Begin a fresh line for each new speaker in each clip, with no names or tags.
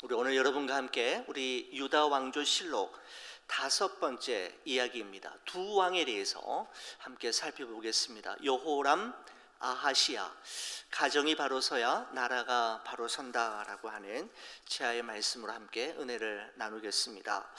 우리 오늘 여러분과 함께 우리 유다 왕조 실록 5번째 이야기입니다. 두 왕에 대해서 함께 살펴보겠습니다. 여호람, 아하시야. 가정이 바로 서야 나라가 바로 선다라고 하는 지하의 말씀으로 함께 은혜를 나누겠습니다.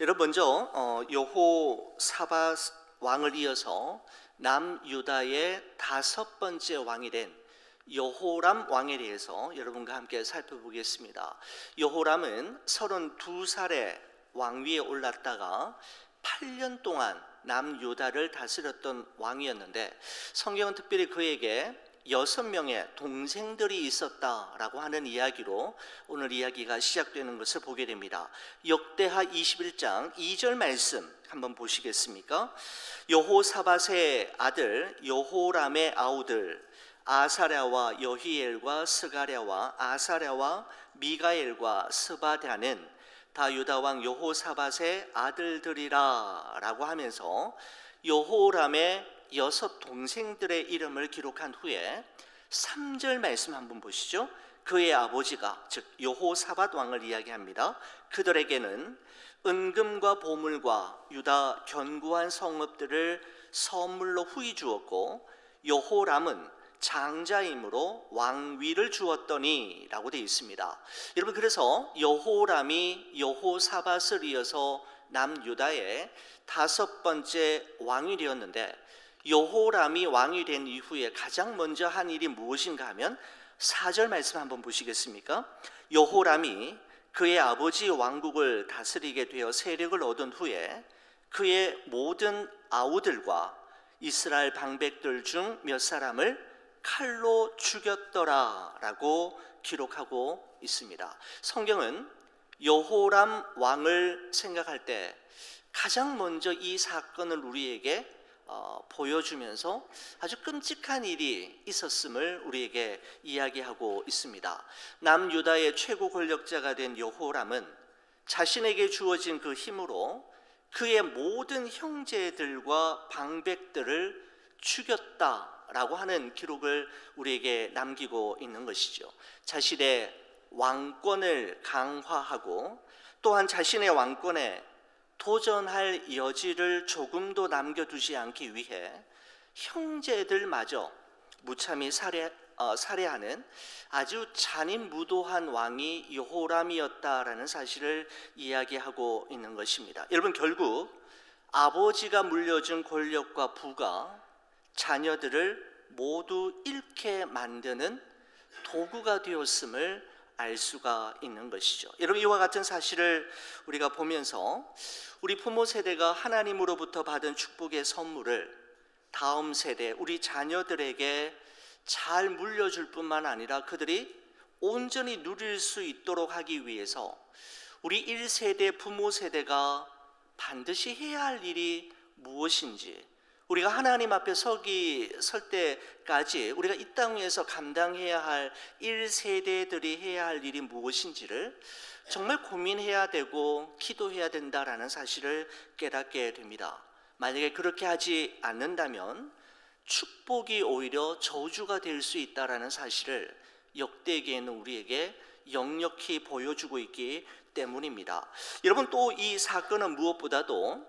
여러분, 먼저 여호사밧 왕을 이어서 남유다의 5번째 왕이 된 여호람 왕에 대해서 여러분과 함께 살펴보겠습니다. 여호람은 32살에 왕위에 올랐다가 8년 동안 남유다를 다스렸던 왕이었는데, 성경은 특별히 그에게 6명의 동생들이 있었다라고 하는 이야기로 오늘 이야기가 시작되는 것을 보게 됩니다. 역대하 21장 2절 말씀 한번 보시겠습니까? 여호사밧의 아들 여호람의 아우들 아사랴와 여히엘과 스가랴와 아사랴와 미가엘과 스바랴는 다 유다왕 여호사밧의 아들들이라 라고 하면서 여호람의 6 동생들의 이름을 기록한 후에 3절 말씀 한번 보시죠. 그의 아버지가, 즉 여호사밧 왕을 이야기합니다. 그들에게는 은금과 보물과 유다 견고한 성읍들을 선물로 후히 주었고, 여호람은 장자이므로 왕위를 주었더니 라고 되어 있습니다. 여러분, 그래서 여호람이 여호사밧을 이어서 남유다의 5번째 왕이 되었는데, 여호람이 왕이 된 이후에 가장 먼저 한 일이 무엇인가 하면 4절 말씀 한번 보시겠습니까? 여호람이 그의 아버지 왕국을 다스리게 되어 세력을 얻은 후에 그의 모든 아우들과 이스라엘 방백들 중 몇 사람을 칼로 죽였더라 라고 기록하고 있습니다. 성경은 여호람 왕을 생각할 때 가장 먼저 이 사건을 우리에게 보여주면서 아주 끔찍한 일이 있었음을 우리에게 이야기하고 있습니다. 남유다의 최고 권력자가 된 여호람은 자신에게 주어진 그 힘으로 그의 모든 형제들과 방백들을 죽였다라고 하는 기록을 우리에게 남기고 있는 것이죠. 자신의 왕권을 강화하고 또한 자신의 왕권에 도전할 여지를 조금도 남겨두지 않기 위해 형제들마저 무참히 살해하는 아주 잔인무도한 왕이 여호람이었다라는 사실을 이야기하고 있는 것입니다. 여러분, 결국 아버지가 물려준 권력과 부가 자녀들을 모두 잃게 만드는 도구가 되었음을 알 수가 있는 것이죠. 여러분, 이와 같은 사실을 우리가 보면서 우리 부모 세대가 하나님으로부터 받은 축복의 선물을 다음 세대, 우리 자녀들에게 잘 물려줄 뿐만 아니라 그들이 온전히 누릴 수 있도록 하기 위해서 우리 1세대 부모 세대가 반드시 해야 할 일이 무엇인지, 우리가 하나님 앞에 설 때까지 우리가 이 땅 위에서 감당해야 할 1세대들이 해야 할 일이 무엇인지를 정말 고민해야 되고 기도해야 된다라는 사실을 깨닫게 됩니다. 만약에 그렇게 하지 않는다면 축복이 오히려 저주가 될 수 있다라는 사실을 역대기에는 우리에게 역력히 보여주고 있기 때문입니다. 여러분, 또 이 사건은 무엇보다도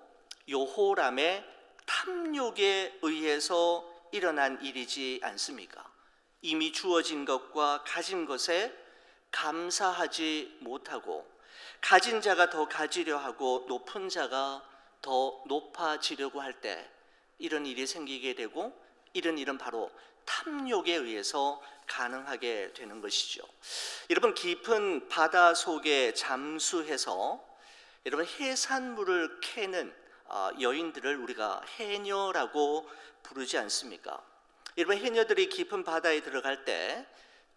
여호람의 탐욕에 의해서 일어난 일이지 않습니까? 이미 주어진 것과 가진 것에 감사하지 못하고 가진 자가 더 가지려 하고 높은 자가 더 높아지려고 할 때 이런 일이 생기게 되고, 이런 일은 바로 탐욕에 의해서 가능하게 되는 것이죠. 여러분, 깊은 바다 속에 잠수해서 여러분 해산물을 캐는 여인들을 우리가 해녀라고 부르지 않습니까? 여러분, 해녀들이 깊은 바다에 들어갈 때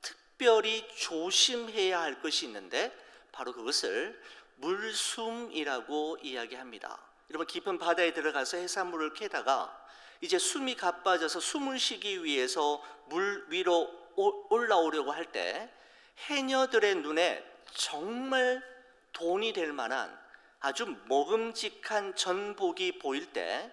특별히 조심해야 할 것이 있는데 바로 그것을 물숨이라고 이야기합니다. 여러분, 깊은 바다에 들어가서 해산물을 캐다가 이제 숨이 가빠져서 숨을 쉬기 위해서 물 위로 올라오려고 할 때 해녀들의 눈에 정말 돈이 될 만한 아주 먹음직한 전복이 보일 때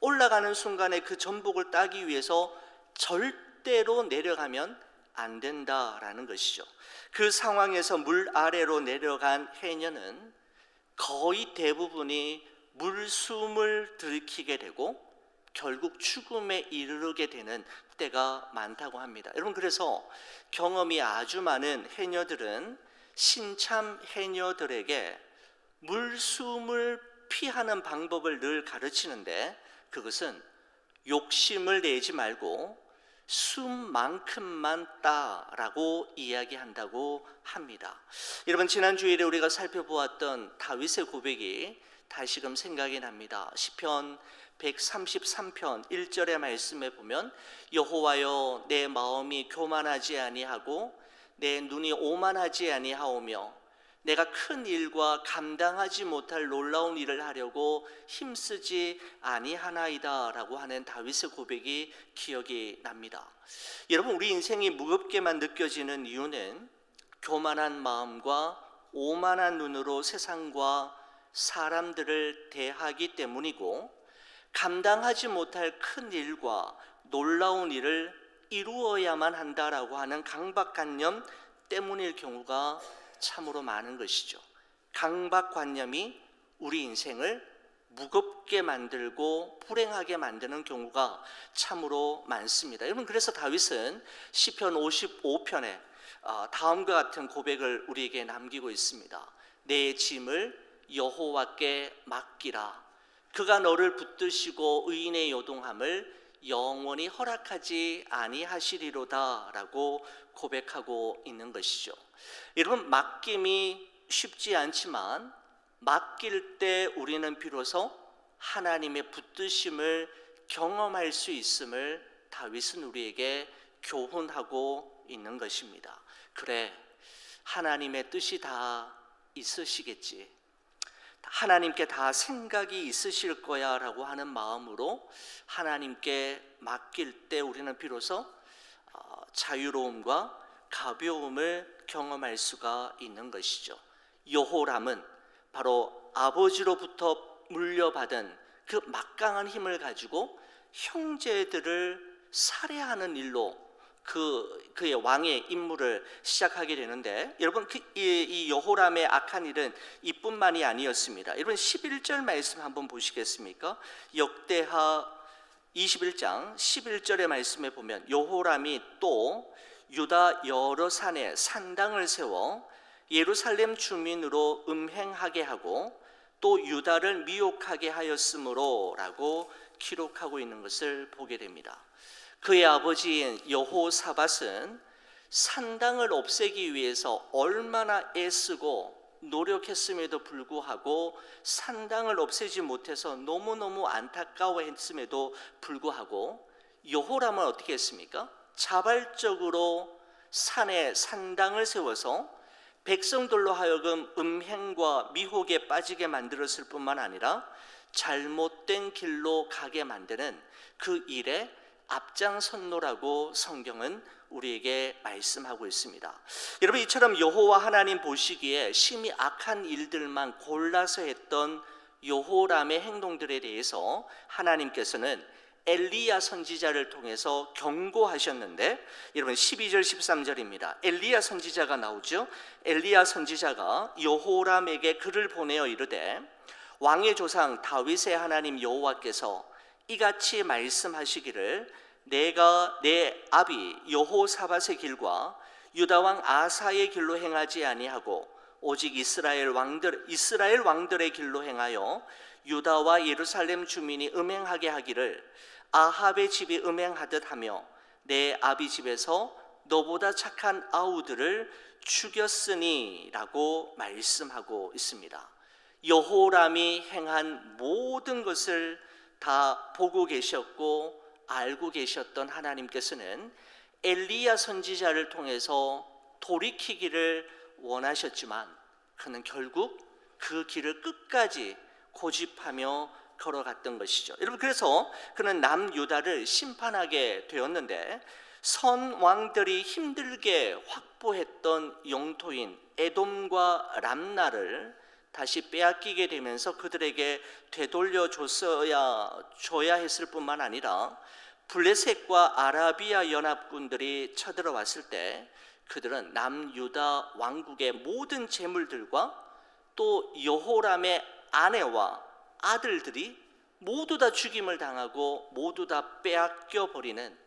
올라가는 순간에 그 전복을 따기 위해서 절대로 내려가면 안 된다라는 것이죠. 그 상황에서 물 아래로 내려간 해녀는 거의 대부분이 물숨을 들이키게 되고 결국 죽음에 이르게 되는 때가 많다고 합니다. 여러분, 그래서 경험이 아주 많은 해녀들은 신참 해녀들에게 물숨을 피하는 방법을 늘 가르치는데, 그것은 욕심을 내지 말고 숨만큼만 따라고 이야기한다고 합니다. 여러분, 지난 주일에 우리가 살펴보았던 다윗의 고백이 다시금 생각이 납니다. 시편 133편 1절의 말씀에 보면, 여호와여, 내 마음이 교만하지 아니하고 내 눈이 오만하지 아니하오며 내가 큰 일과 감당하지 못할 놀라운 일을 하려고 힘쓰지 아니하나이다 라고 하는 다윗의 고백이 기억이 납니다. 여러분, 우리 인생이 무겁게만 느껴지는 이유는 교만한 마음과 오만한 눈으로 세상과 사람들을 대하기 때문이고, 감당하지 못할 큰 일과 놀라운 일을 이루어야만 한다라고 하는 강박관념 때문일 경우가 참으로 많은 것이죠. 강박관념이 우리 인생을 무겁게 만들고 불행하게 만드는 경우가 참으로 많습니다. 여러분, 그래서 다윗은 시편 55편에 다음과 같은 고백을 우리에게 남기고 있습니다. 내 짐을 여호와께 맡기라. 그가 너를 붙드시고 의인의 요동함을 영원히 허락하지 아니하시리로다 라고 고백하고 있는 것이죠. 여러분, 맡김이 쉽지 않지만 맡길 때 우리는 비로소 하나님의 붙드심을 경험할 수 있음을 다윗은 우리에게 교훈하고 있는 것입니다. 그래, 하나님의 뜻이 다 있으시겠지, 하나님께 다 생각이 있으실 거야 라고 하는 마음으로 하나님께 맡길 때 우리는 비로소 자유로움과 가벼움을 경험할 수가 있는 것이죠. 여호람은 바로 아버지로부터 물려받은 그 막강한 힘을 가지고 형제들을 살해하는 일로 그의 왕의 임무를 시작하게 되는데, 여러분, 이 여호람의 악한 일은 이뿐만이 아니었습니다. 여러분, 11절 말씀 한번 보시겠습니까? 역대하 21장 11절의 말씀에 보면, 여호람이 또 유다 여러 산에 산당을 세워 예루살렘 주민으로 음행하게 하고 또 유다를 미혹하게 하였으므로 라고 기록하고 있는 것을 보게 됩니다. 그의 아버지인 여호사밧은 산당을 없애기 위해서 얼마나 애쓰고 노력했음에도 불구하고 산당을 없애지 못해서 너무너무 안타까워했음에도 불구하고 여호람은 어떻게 했습니까? 자발적으로 산에 산당을 세워서 백성들로 하여금 음행과 미혹에 빠지게 만들었을 뿐만 아니라 잘못된 길로 가게 만드는 그 일에 앞장섰노라고 성경은 우리에게 말씀하고 있습니다. 여러분, 이처럼 여호와 하나님 보시기에 심히 악한 일들만 골라서 했던 여호람의 행동들에 대해서 하나님께서는 엘리야 선지자를 통해서 경고하셨는데, 여러분 12절 13절입니다. 엘리야 선지자가 나오죠. 엘리야 선지자가 여호람에게 글을 보내어 이르되, 왕의 조상 다윗의 하나님 여호와께서 이같이 말씀하시기를, 내가 내 아비 여호사밧의 길과 유다 왕 아사의 길로 행하지 아니하고 오직 이스라엘 왕들의 길로 행하여 유다와 예루살렘 주민이 음행하게 하기를 아합의 집이 음행하듯 하며 내 아비 집에서 너보다 착한 아우들을 죽였으니 라고 말씀하고 있습니다. 여호람이 행한 모든 것을 다 보고 계셨고 알고 계셨던 하나님께서는 엘리야 선지자를 통해서 돌이키기를 원하셨지만 그는 결국 그 길을 끝까지 고집하며 걸어갔던 것이죠. 여러분, 그래서 그는 남유다를 심판하게 되었는데, 선왕들이 힘들게 확보했던 영토인 에돔과 람나를 다시 빼앗기게 되면서 그들에게 되돌려 줘야 했을 뿐만 아니라 블레셋과 아라비아 연합군들이 쳐들어왔을 때 그들은 남유다 왕국의 모든 재물들과 또 여호람의 아내와 아들들이 모두 다 죽임을 당하고 모두 다 빼앗겨 버리는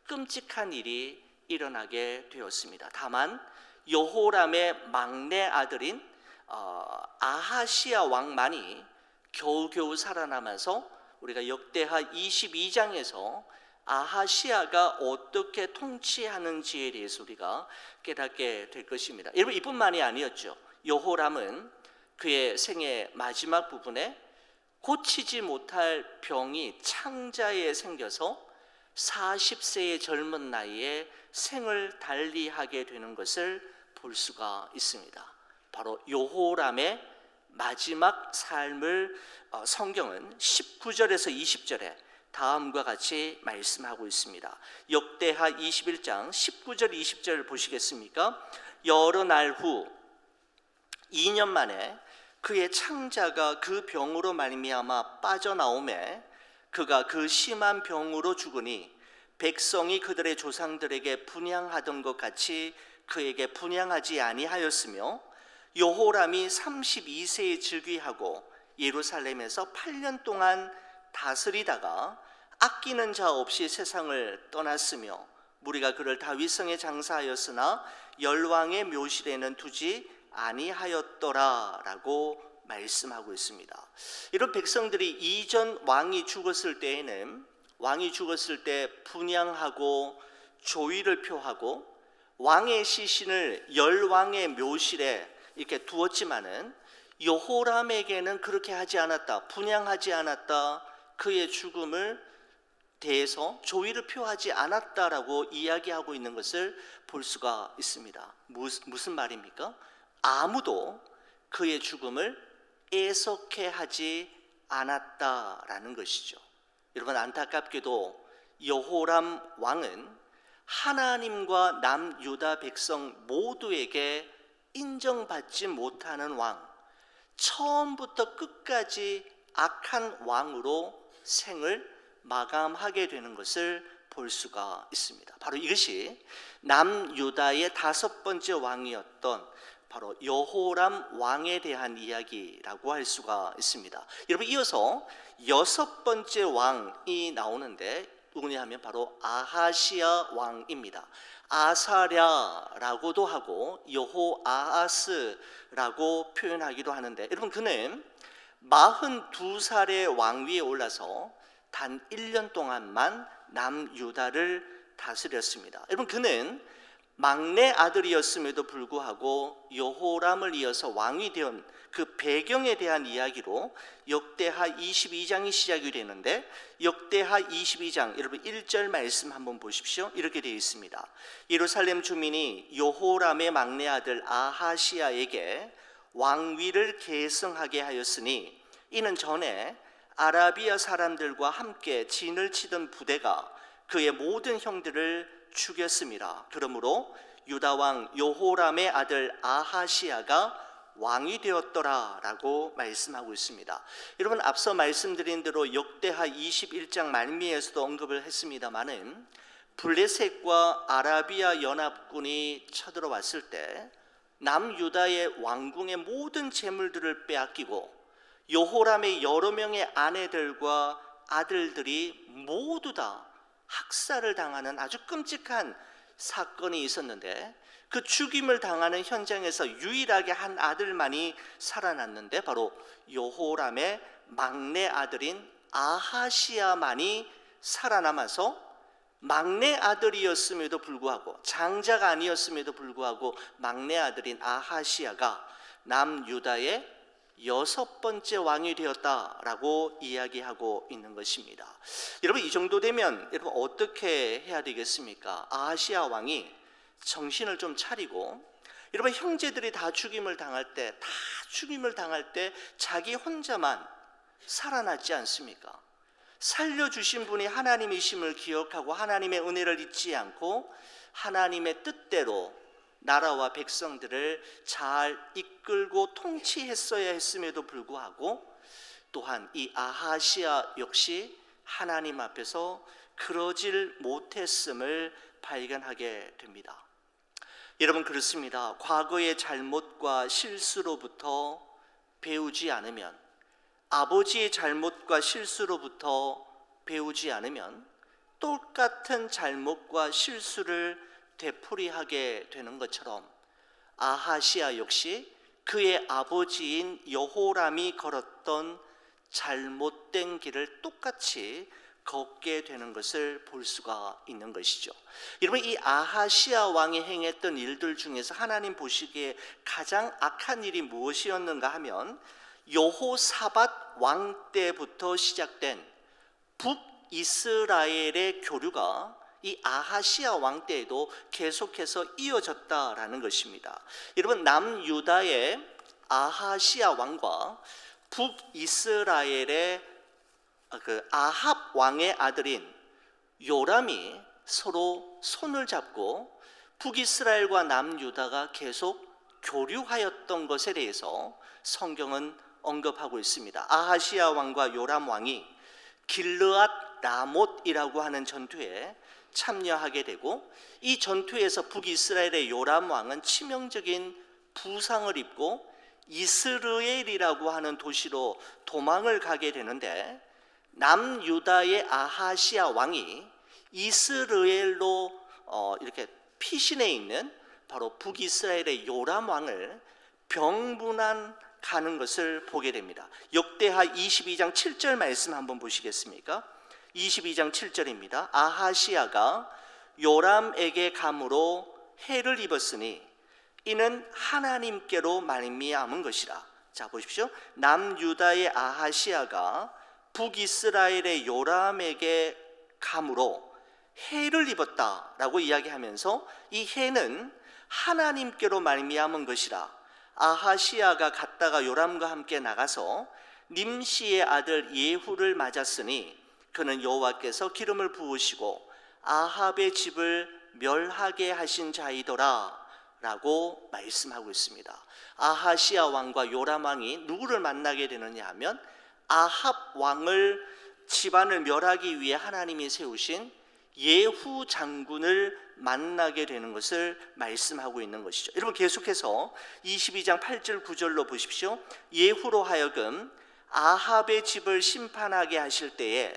끔찍한 일이 일어나게 되었습니다. 다만 여호람의 막내 아들인 아하시아 왕만이 겨우겨우 살아남아서 우리가 역대하 22장에서 아하시아가 어떻게 통치하는지에 대해서 우리가 깨닫게 될 것입니다. 여러분, 이뿐만이 아니었죠. 여호람은 그의 생애 마지막 부분에 고치지 못할 병이 창자에 생겨서 40세의 젊은 나이에 생을 달리하게 되는 것을 볼 수가 있습니다. 바로 여호람의 마지막 삶을 성경은 19절에서 20절에 다음과 같이 말씀하고 있습니다. 역대하 21장 19절 20절 보시겠습니까? 여러 날 후 2년 만에 그의 창자가 그 병으로 말미암아 빠져나오매 그가 그 심한 병으로 죽으니 백성이 그들의 조상들에게 분향하던 것 같이 그에게 분향하지 아니하였으며 여호람이 32세에 즉위하고 예루살렘에서 8년 동안 다스리다가 아끼는 자 없이 세상을 떠났으며 무리가 그를 다윗성에 장사하였으나 열왕의 묘실에는 두지 아니하였더라라고 말씀하고 있습니다. 이런 백성들이 이전 왕이 죽었을 때에는 왕이 죽었을 때 분향하고 조의를 표하고 왕의 시신을 열왕의 묘실에 이렇게 두었지만은 여호람에게는 그렇게 하지 않았다. 분향하지 않았다. 그의 죽음을 대해서 조의를 표하지 않았다라고 이야기하고 있는 것을 볼 수가 있습니다. 무슨 말입니까? 아무도 그의 죽음을 애석해 하지 않았다라는 것이죠. 여러분, 안타깝게도 여호람 왕은 하나님과 남유다 백성 모두에게 인정받지 못하는 왕, 처음부터 끝까지 악한 왕으로 생을 마감하게 되는 것을 볼 수가 있습니다. 바로 이것이 남유다의 5번째 왕이었던 바로 여호람 왕에 대한 이야기라고 할 수가 있습니다. 여러분, 이어서 6번째 왕이 나오는데 누구냐 하면 바로 아하시아 왕입니다. 아사랴라고도 하고 여호아하스라고 표현하기도 하는데, 여러분, 그는 42살의 왕위에 올라서 단 1년 동안만 남유다를 다스렸습니다. 여러분, 그는 막내 아들이었음에도 불구하고 여호람을 이어서 왕이 된 그 배경에 대한 이야기로 역대하 22장이 시작이 되는데, 역대하 22장 여러분 1절 말씀 한번 보십시오. 이렇게 되어 있습니다. 예루살렘 주민이 여호람의 막내 아들 아하시아에게 왕위를 계승하게 하였으니 이는 전에 아라비아 사람들과 함께 진을 치던 부대가 그의 모든 형들을 죽였습니다. 그러므로 유다 왕 여호람의 아들 아하시아가 왕이 되었더라라고 말씀하고 있습니다. 여러분, 앞서 말씀드린 대로 역대하 21장 말미에서도 언급을 했습니다마는 블레셋과 아라비아 연합군이 쳐들어왔을 때 남유다의 왕궁의 모든 재물들을 빼앗기고 여호람의 여러 명의 아내들과 아들들이 모두 다 학살을 당하는 아주 끔찍한 사건이 있었는데, 그 죽임을 당하는 현장에서 유일하게 한 아들만이 살아났는데 바로 여호람의 막내 아들인 아하시아만이 살아남아서 막내 아들이었음에도 불구하고, 장자가 아니었음에도 불구하고 막내 아들인 아하시아가 남유다의 6번째 왕이 되었다라고 이야기하고 있는 것입니다. 여러분, 이 정도 되면 여러분 어떻게 해야 되겠습니까? 아하시아 왕이 정신을 좀 차리고, 여러분, 형제들이 다 죽임을 당할 때 자기 혼자만 살아났지 않습니까? 살려주신 분이 하나님이심을 기억하고 하나님의 은혜를 잊지 않고 하나님의 뜻대로 나라와 백성들을 잘 이끌고 통치했어야 했음에도 불구하고, 또한 이 아하시아 역시 하나님 앞에서 그러질 못했음을 발견하게 됩니다. 여러분, 그렇습니다. 과거의 잘못과 실수로부터 배우지 않으면, 아버지의 잘못과 실수로부터 배우지 않으면 똑같은 잘못과 실수를 되풀이하게 되는 것처럼 아하시아 역시 그의 아버지인 여호람이 걸었던 잘못된 길을 똑같이 걷게 되는 것을 볼 수가 있는 것이죠. 여러분, 이 아하시아 왕이 행했던 일들 중에서 하나님 보시기에 가장 악한 일이 무엇이었는가 하면 여호사밧 왕 때부터 시작된 북이스라엘의 교류가 이 아하시아 왕 때에도 계속해서 이어졌다라는 것입니다. 여러분, 남유다의 아하시아 왕과 북이스라엘의 그 아합 왕의 아들인 요람이 서로 손을 잡고 북이스라엘과 남유다가 계속 교류하였던 것에 대해서 성경은 언급하고 있습니다. 아하시아 왕과 요람 왕이 길르앗 라못이라고 하는 전투에 참여하게 되고, 이 전투에서 북이스라엘의 요람 왕은 치명적인 부상을 입고 이스르엘이라고 하는 도시로 도망을 가게 되는데, 남유다의 아하시아 왕이 이스라엘로 이렇게 피신해 있는 바로 북이스라엘의 요람 왕을 병분한가는 것을 보게 됩니다. 역대하 22장 7절 말씀 한번 보시겠습니까? 22장 7절입니다. 아하시아가 요람에게 감으로 해를 입었으니 이는 하나님께로 말미암은 것이라. 자, 보십시오. 남유다의 아하시아가 북이스라엘의 요람에게 감으로 해를 입었다라고 이야기하면서 이 해는 하나님께로 말미암은 것이라. 아하시아가 갔다가 요람과 함께 나가서 님시의 아들 예후를 맞았으니 그는 여호와께서 기름을 부으시고 아합의 집을 멸하게 하신 자이더라 라고 말씀하고 있습니다. 아하시아 왕과 요람 왕이 누구를 만나게 되느냐 하면 아합 왕을 집안을 멸하기 위해 하나님이 세우신 예후 장군을 만나게 되는 것을 말씀하고 있는 것이죠. 여러분, 계속해서 22장 8절 9절로 보십시오. 예후로 하여금 아합의 집을 심판하게 하실 때에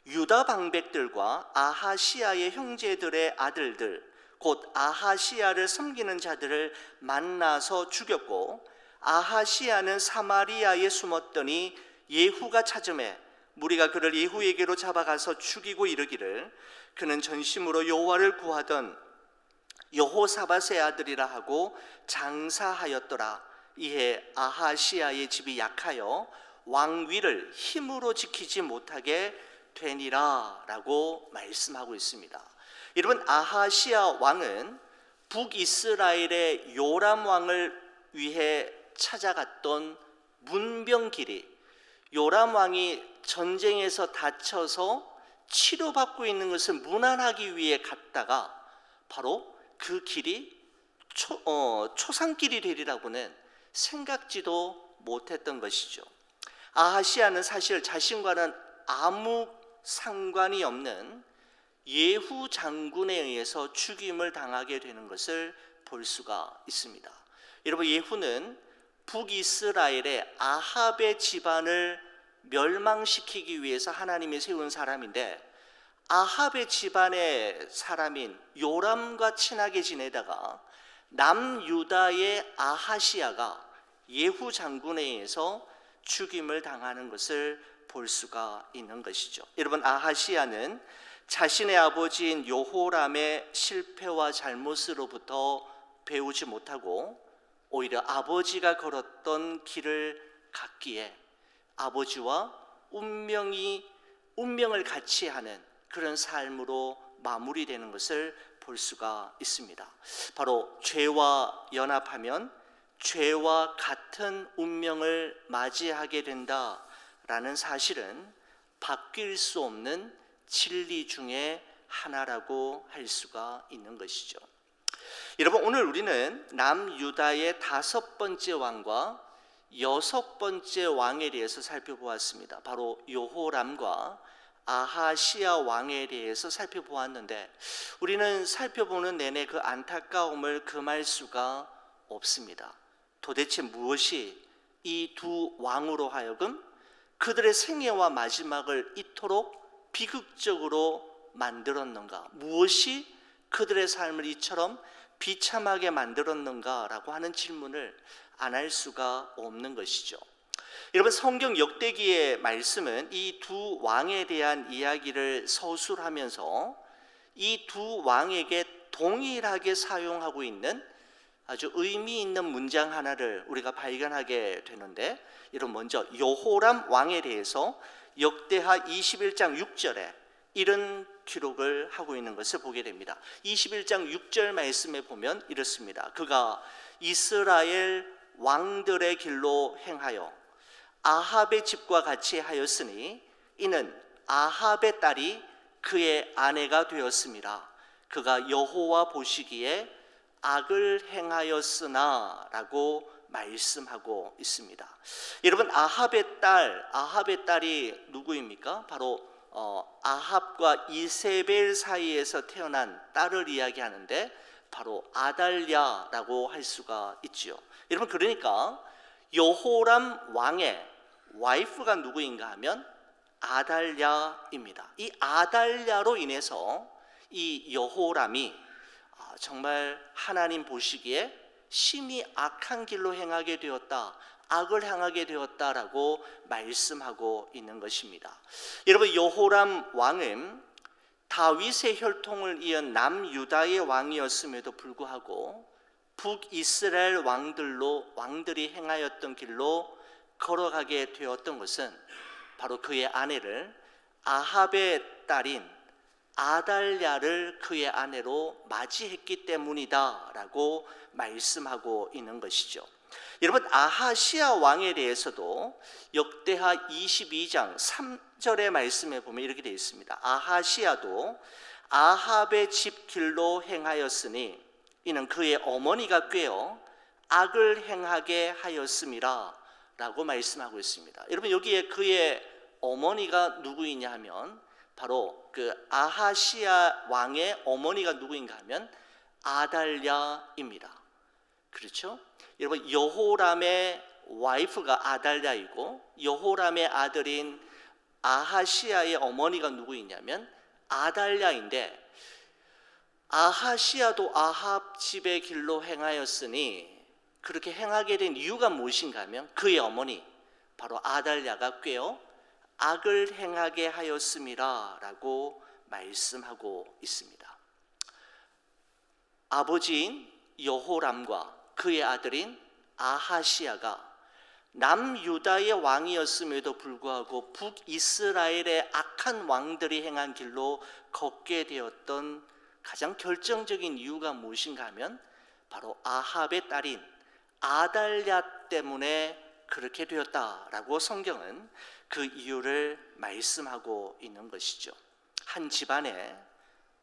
유다 방백들과 아하시아의 형제들의 아들들 곧 아하시아를 섬기는 자들을 만나서 죽였고, 아하시아는 사마리아에 숨었더니 예후가 찾음에 무리가 그를 예후에게로 잡아가서 죽이고 이르기를 그는 전심으로 여호와를 구하던 여호사밧의 아들이라 하고 장사하였더라. 이에 아하시아의 집이 약하여 왕위를 힘으로 지키지 못하게 되니라 라고 말씀하고 있습니다. 여러분, 아하시아 왕은 북이스라엘의 요람 왕을 위해 찾아갔던 문병길이, 요람 왕이 전쟁에서 다쳐서 치료받고 있는 것을 문안하기 위해 갔다가 바로 그 길이 초상길이 되리라고는 생각지도 못했던 것이죠. 아하시아는 사실 자신과는 아무 상관이 없는 예후 장군에 의해서 죽임을 당하게 되는 것을 볼 수가 있습니다. 여러분, 예후는 북이스라엘의 아합의 집안을 멸망시키기 위해서 하나님이 세운 사람인데, 아합의 집안의 사람인 요람과 친하게 지내다가 남유다의 아하시아가 예후 장군에 의해서 죽임을 당하는 것을 볼 수가 있는 것이죠. 여러분, 아하시아는 자신의 아버지인 여호람의 실패와 잘못으로부터 배우지 못하고 오히려 아버지가 걸었던 길을 갔기에 아버지와 운명을 같이 하는 그런 삶으로 마무리되는 것을 볼 수가 있습니다. 바로 죄와 연합하면 죄와 같은 운명을 맞이하게 된다라는 사실은 바뀔 수 없는 진리 중에 하나라고 할 수가 있는 것이죠. 여러분, 오늘 우리는 남유다의 5번째 왕과 6번째 왕에 대해서 살펴보았습니다. 바로 여호람과 아하시아 왕에 대해서 살펴보았는데 우리는 살펴보는 내내 그 안타까움을 금할 수가 없습니다. 도대체 무엇이 이 두 왕으로 하여금 그들의 생애와 마지막을 이토록 비극적으로 만들었는가? 무엇이 그들의 삶을 이처럼 비참하게 만들었는가라고 하는 질문을 안 할 수가 없는 것이죠. 여러분, 성경 역대기의 말씀은 이 두 왕에 대한 이야기를 서술하면서 이 두 왕에게 동일하게 사용하고 있는 아주 의미 있는 문장 하나를 우리가 발견하게 되는데, 여러분, 먼저 여호람 왕에 대해서 역대하 21장 6절에 이런 기록을 하고 있는 것을 보게 됩니다. 21장 6절 말씀에 보면 이렇습니다. 그가 이스라엘 왕들의 길로 행하여 아합의 집과 같이 하였으니 이는 아합의 딸이 그의 아내가 되었습니다. 그가 여호와 보시기에 악을 행하였으나 라고 말씀하고 있습니다. 여러분, 아합의 딸이 누구입니까? 바로 아합과 이세벨 사이에서 태어난 딸을 이야기하는데 바로 아달랴라고 할 수가 있지요. 여러분, 그러니까 여호람 왕의 와이프가 누구인가 하면 아달랴입니다. 이 아달랴로 인해서 이 여호람이 정말 하나님 보시기에 심히 악한 길로 행하게 되었다, 악을 행하게 되었다라고 말씀하고 있는 것입니다. 여러분, 여호람 왕은 다윗의 혈통을 이은 남유다의 왕이었음에도 불구하고 북이스라엘 왕들이 행하였던 길로 걸어가게 되었던 것은 바로 그의 아내를 아합의 딸인 아달랴를 그의 아내로 맞이했기 때문이다라고 말씀하고 있는 것이죠. 여러분, 아하시아 왕에 대해서도 역대하 22장 3절의 말씀에 보면 이렇게 되어 있습니다. 아하시아도 아합의 집 길로 행하였으니 이는 그의 어머니가 꾀어 악을 행하게 하였음이라 라고 말씀하고 있습니다. 여러분, 여기에 그의 어머니가 누구이냐 하면 바로 그 아하시아 왕의 어머니가 누구인가 하면 아달랴입니다. 그렇죠? 여러분, 여호람의 와이프가 아달랴이고 여호람의 아들인 아하시아의 어머니가 누구이냐면 아달랴인데, 아하시아도 아합 집의 길로 행하였으니 그렇게 행하게 된 이유가 무엇인가 하면 그의 어머니 바로 아달랴가 꾀어 악을 행하게 하였음이라 라고 말씀하고 있습니다. 아버지인 여호람과 그의 아들인 아하시아가 남유다의 왕이었음에도 불구하고 북이스라엘의 악한 왕들이 행한 길로 걷게 되었던 가장 결정적인 이유가 무엇인가 하면 바로 아합의 딸인 아달랴 때문에 그렇게 되었다라고 성경은 그 이유를 말씀하고 있는 것이죠. 한 집안에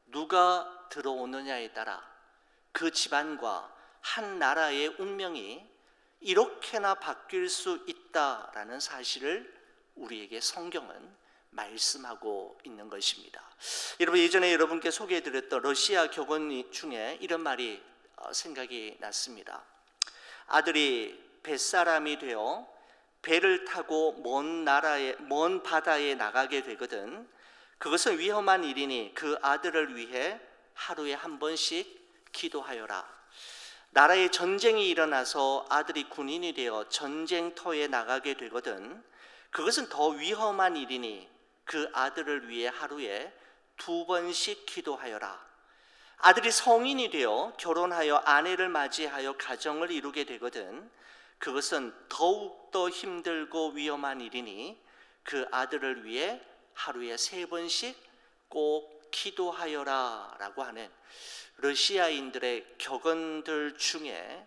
누가 들어오느냐에 따라 그 집안과 한 나라의 운명이 이렇게나 바뀔 수 있다라는 사실을 우리에게 성경은 말씀하고 있는 것입니다. 여러분, 예전에 여러분께 소개해드렸던 러시아 격언 중에 이런 말이 생각이 났습니다. 아들이 뱃사람이 되어 배를 타고 먼 바다에 나가게 되거든 그것은 위험한 일이니 그 아들을 위해 하루에 한 번씩 기도하여라. 나라에 전쟁이 일어나서 아들이 군인이 되어 전쟁터에 나가게 되거든 그것은 더 위험한 일이니 그 아들을 위해 하루에 2번씩 기도하여라. 아들이 성인이 되어 결혼하여 아내를 맞이하여 가정을 이루게 되거든 그것은 더욱더 힘들고 위험한 일이니 그 아들을 위해 하루에 3번씩 꼭 기도하여라 라고 하는 러시아인들의 격언들 중에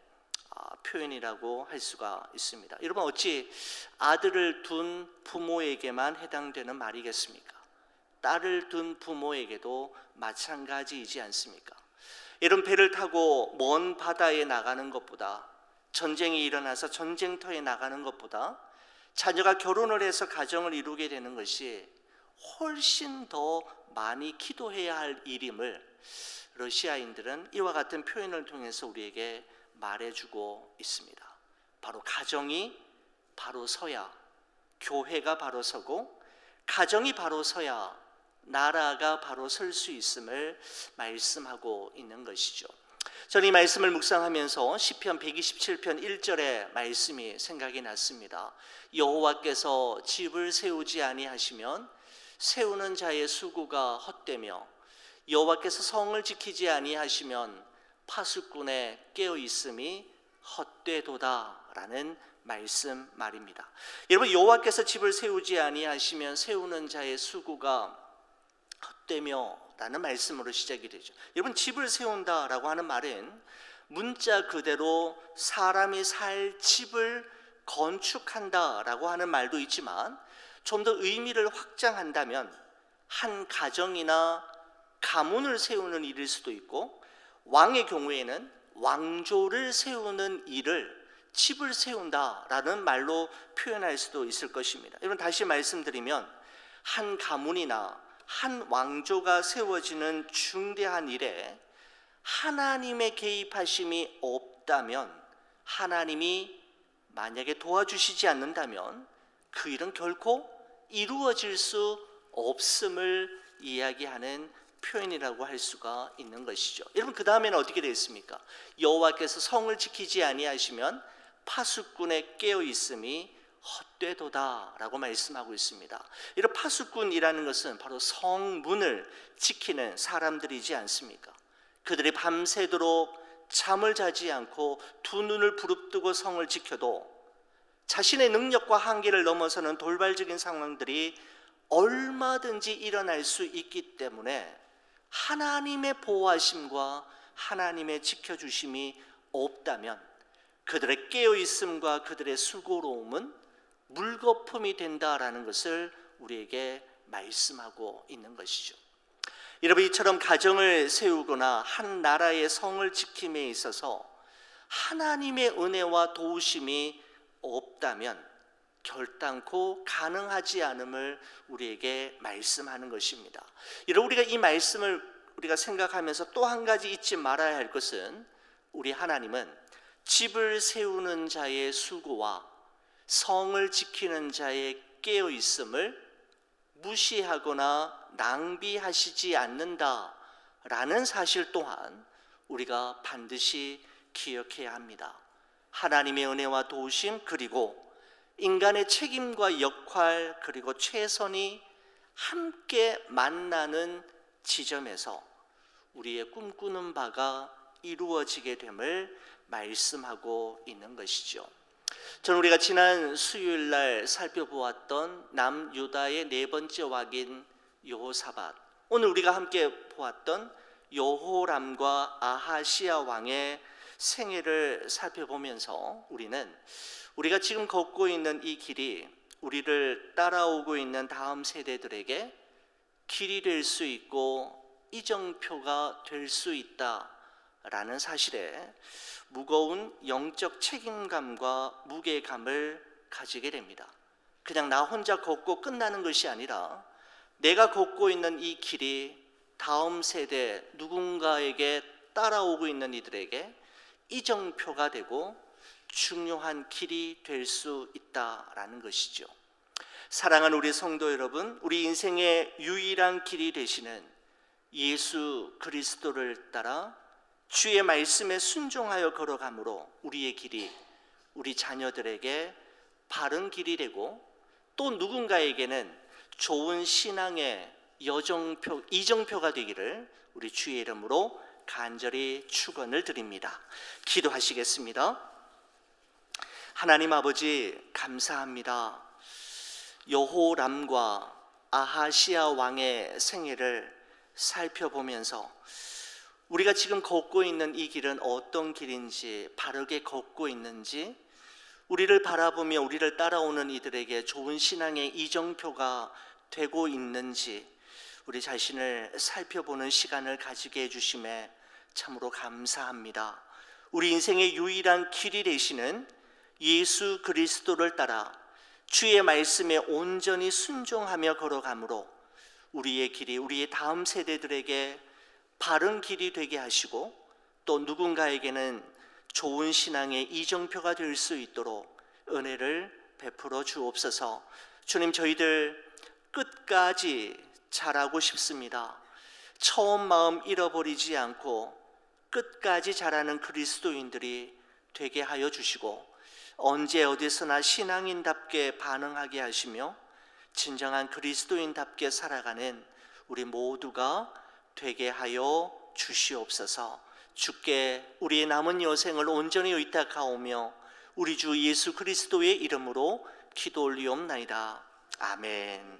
표현이라고 할 수가 있습니다. 여러분, 어찌 아들을 둔 부모에게만 해당되는 말이겠습니까? 딸을 둔 부모에게도 마찬가지이지 않습니까? 이런 배를 타고 먼 바다에 나가는 것보다, 전쟁이 일어나서 전쟁터에 나가는 것보다 자녀가 결혼을 해서 가정을 이루게 되는 것이 훨씬 더 많이 기도해야 할 일임을 러시아인들은 이와 같은 표현을 통해서 우리에게 말해주고 있습니다. 바로 가정이 바로 서야 교회가 바로 서고, 가정이 바로 서야 나라가 바로 설 수 있음을 말씀하고 있는 것이죠. 저는 이 말씀을 묵상하면서 시편 127편 1절의 말씀이 생각이 났습니다. 여호와께서 집을 세우지 아니하시면 세우는 자의 수고가 헛되며 여호와께서 성을 지키지 아니하시면 파수꾼의 깨어있음이 헛되도다라는 말씀 말입니다. 여러분, 여호와께서 집을 세우지 아니하시면 세우는 자의 수고가 헛되며 라는 말씀으로 시작이 되죠. 여러분, 집을 세운다라고 하는 말은 문자 그대로 사람이 살 집을 건축한다라고 하는 말도 있지만, 좀 더 의미를 확장한다면 한 가정이나 가문을 세우는 일일 수도 있고, 왕의 경우에는 왕조를 세우는 일을 집을 세운다라는 말로 표현할 수도 있을 것입니다. 여러분, 다시 말씀드리면 한 가문이나 한 왕조가 세워지는 중대한 일에 하나님의 개입하심이 없다면, 하나님이 만약에 도와주시지 않는다면 그 일은 결코 이루어질 수 없음을 이야기하는 표현이라고 할 수가 있는 것이죠. 여러분, 그 다음에는 어떻게 되어 있습니까? 여호와께서 성을 지키지 아니하시면 파수꾼의 깨어 있음이 헛되도다라고 말씀하고 있습니다. 이런 파수꾼이라는 것은 바로 성문을 지키는 사람들이지 않습니까? 그들이 밤새도록 잠을 자지 않고 두 눈을 부릅뜨고 성을 지켜도 자신의 능력과 한계를 넘어서는 돌발적인 상황들이 얼마든지 일어날 수 있기 때문에 하나님의 보호하심과 하나님의 지켜주심이 없다면 그들의 깨어있음과 그들의 수고로움은 물거품이 된다라는 것을 우리에게 말씀하고 있는 것이죠. 여러분, 이처럼 가정을 세우거나 한 나라의 성을 지킴에 있어서 하나님의 은혜와 도우심이 없다면 결단코 가능하지 않음을 우리에게 말씀하는 것입니다. 여러분, 우리가 이 말씀을 우리가 생각하면서 또 한 가지 잊지 말아야 할 것은, 우리 하나님은 집을 세우는 자의 수고와 성을 지키는 자의 깨어있음을 무시하거나 낭비하시지 않는다라는 사실 또한 우리가 반드시 기억해야 합니다. 하나님의 은혜와 도우심, 그리고 인간의 책임과 역할, 그리고 최선이 함께 만나는 지점에서 우리의 꿈꾸는 바가 이루어지게 됨을 말씀하고 있는 것이죠. 저는 우리가 지난 수요일 날 살펴보았던 남유다의 네 번째 왕인 여호사밧, 오늘 우리가 함께 보았던 여호람과 아하시야 왕의 생애를 살펴보면서 우리가 지금 걷고 있는 이 길이 우리를 따라오고 있는 다음 세대들에게 길이 될 수 있고 이정표가 될 수 있다라는 사실에 무거운 영적 책임감과 무게감을 가지게 됩니다. 그냥 나 혼자 걷고 끝나는 것이 아니라 내가 걷고 있는 이 길이 다음 세대 누군가에게 따라오고 있는 이들에게 이정표가 되고 중요한 길이 될 수 있다라는 것이죠. 사랑하는 우리 성도 여러분, 우리 인생의 유일한 길이 되시는 예수 그리스도를 따라 주의 말씀에 순종하여 걸어가므로 우리의 길이 우리 자녀들에게 바른 길이 되고, 또 누군가에게는 좋은 신앙의 이정표가 되기를 우리 주의 이름으로 간절히 축원을 드립니다. 기도하시겠습니다. 하나님 아버지, 감사합니다. 여호람과 아하시야 왕의 생애를 살펴보면서 우리가 지금 걷고 있는 이 길은 어떤 길인지, 바르게 걷고 있는지, 우리를 바라보며 우리를 따라오는 이들에게 좋은 신앙의 이정표가 되고 있는지 우리 자신을 살펴보는 시간을 가지게 해주심에 참으로 감사합니다. 우리 인생의 유일한 길이 되시는 예수 그리스도를 따라 주의 말씀에 온전히 순종하며 걸어가므로 우리의 길이 우리의 다음 세대들에게 바른 길이 되게 하시고 또 누군가에게는 좋은 신앙의 이정표가 될 수 있도록 은혜를 베풀어 주옵소서. 주님, 저희들 끝까지 자라고 싶습니다. 처음 마음 잃어버리지 않고 끝까지 자라는 그리스도인들이 되게 하여 주시고 언제 어디서나 신앙인답게 반응하게 하시며 진정한 그리스도인답게 살아가는 우리 모두가 되게 하여 주시옵소서. 주께 우리의 남은 여생을 온전히 의탁하오며 우리 주 예수 그리스도의 이름으로 기도 올리옵나이다. 아멘.